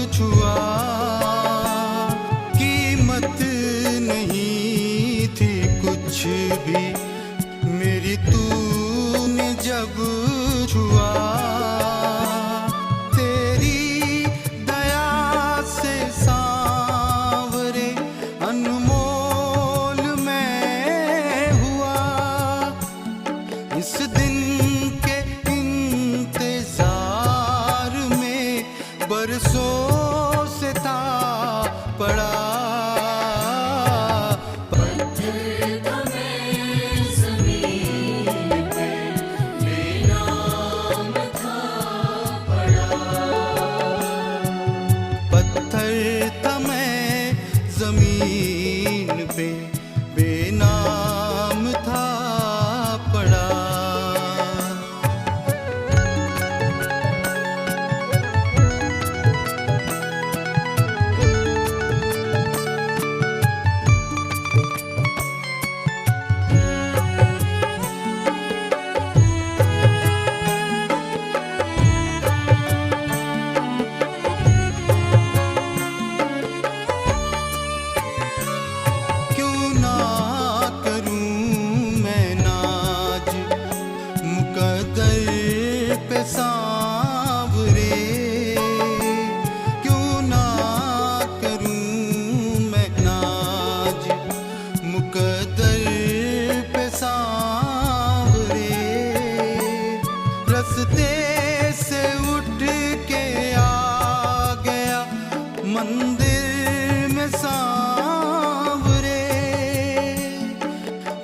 छुआ, कीमत नहीं थी कुछ भी मेरी, तूने जब छुआ। तेरी दया से सांवरे अनमोल मैं हुआ। इस दिन के इंतजार में बरसों से था पड़ा। पत्थर था मैं जमीन पे, बेनाम था पड़ा। क्यों ना करूं मैं नाज मुकद्दर पे सांवरे, क्यों ना करूं मैं नाज मुकद्दर पे सांवरे। रस्ते से उठ के आ गया मंदिर में सांवरे।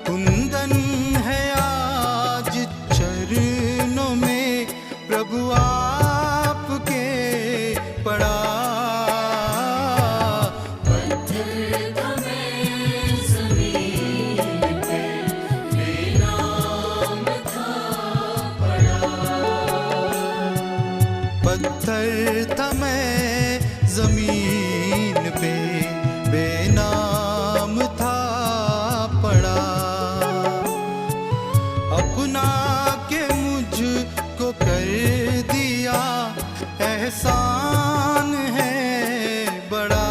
कुंदन है आज चरणों में प्रभु आपके पड़ा। पत्थर था मैं जमीन पे, बेनाम था पड़ा। अपना के मुझको कर दिया एहसान है बड़ा।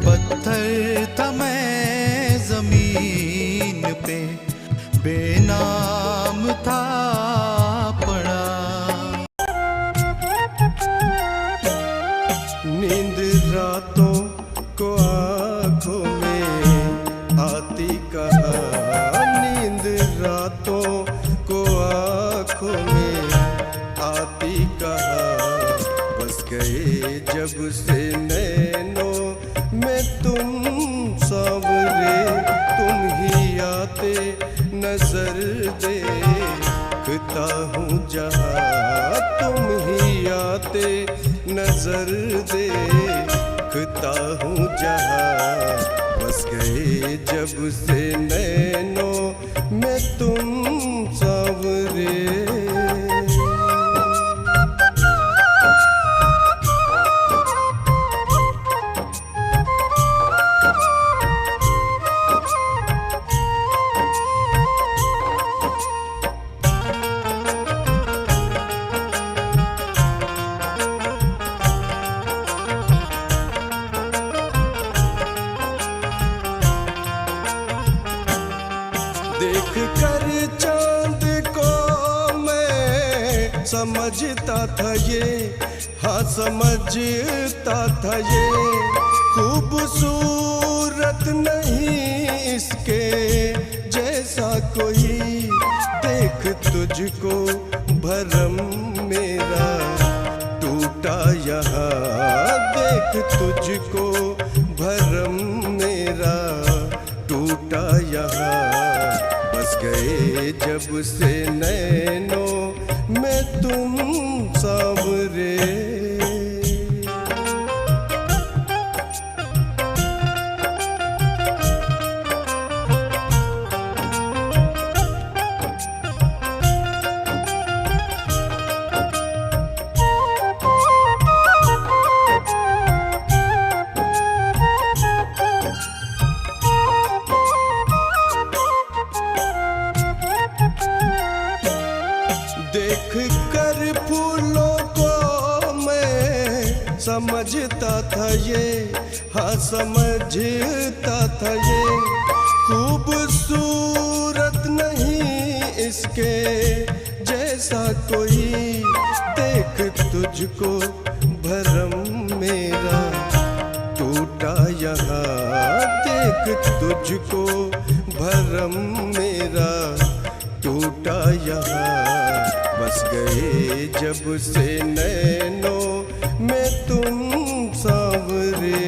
पत्थर था मैं जमीन पे, बेनाम था पड़ा। नींद रातों को आँखों में आती कहाँ, नींद रातों को आँखों में आती कहाँ। बस गए जब से नैनों में तुम सांवरे, तुम ही आते नजर देखता हूँ जहाँ, तुम ही आते नजर देखता हूँ जहाँ। बस गए जब से नैनों में तुम सांवरे। देख कर चांद को मैं समझता था ये, हाँ समझता था ये। खूबसूरत नहीं इसके जैसा कोई, देख तुझको भरम मेरा टूटा यहाँ। देख तुझको भरम मेरा टूटा यहाँ। बस गए जब से नैनों में तुम सांवरे। समझता था ये, हाँ समझता था ये, खूबसूरत नहीं इसके जैसा कोई। देख तुझको भरम मेरा टूटा यहाँ, देख तुझको भरम मेरा टूटा यहाँ। बस गए जब से नैनों में तुम सांवरे।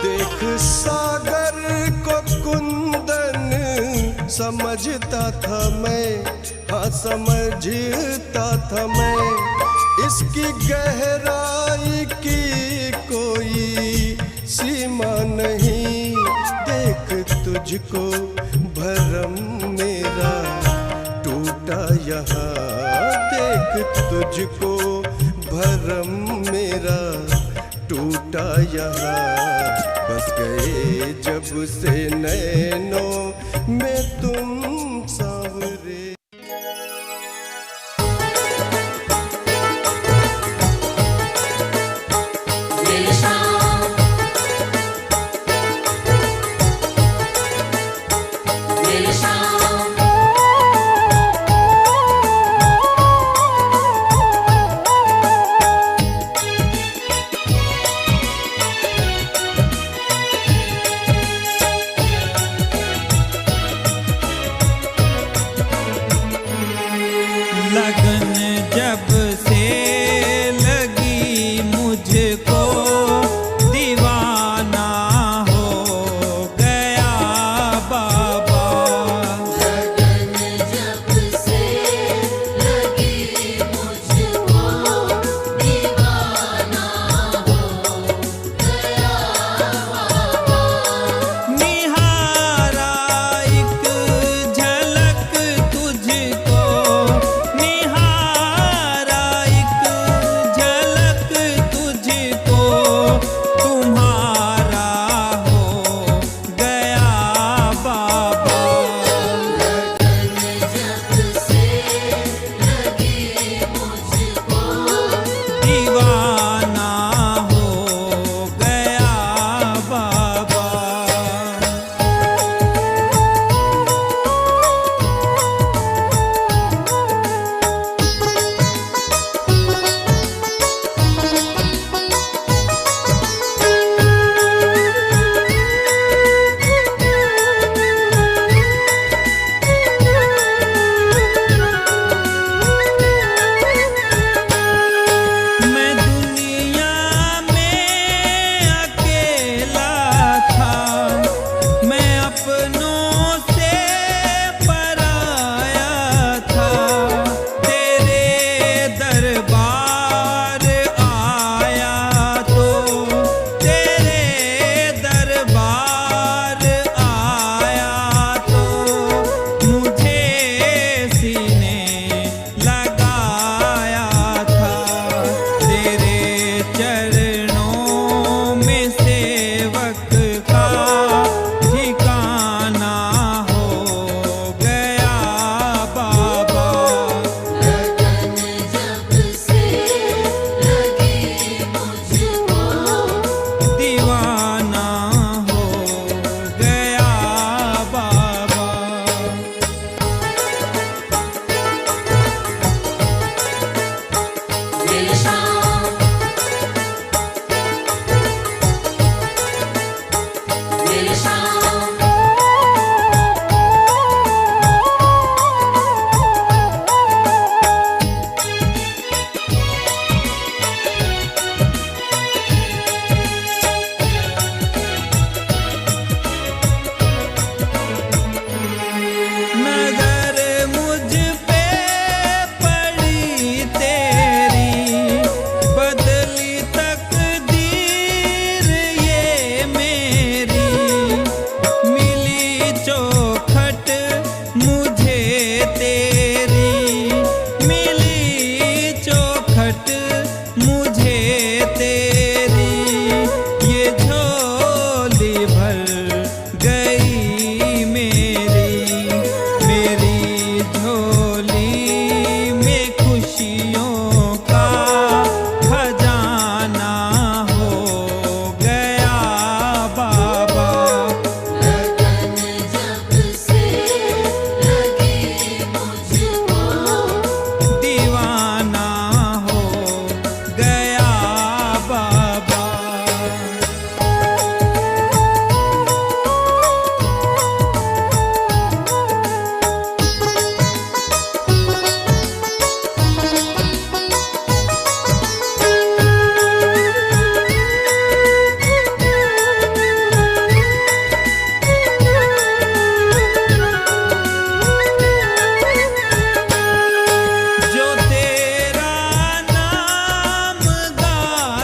देख सागर को कुंदन समझता था मैं, हाँ समझता था मैं, इसकी गहराई की कोई सीमा नहीं। देख तुझको भरम मेरा टूटा यहाँ, देख तुझको भरम मेरा टूटा यहाँ। बस गए जब से नैनों में तुम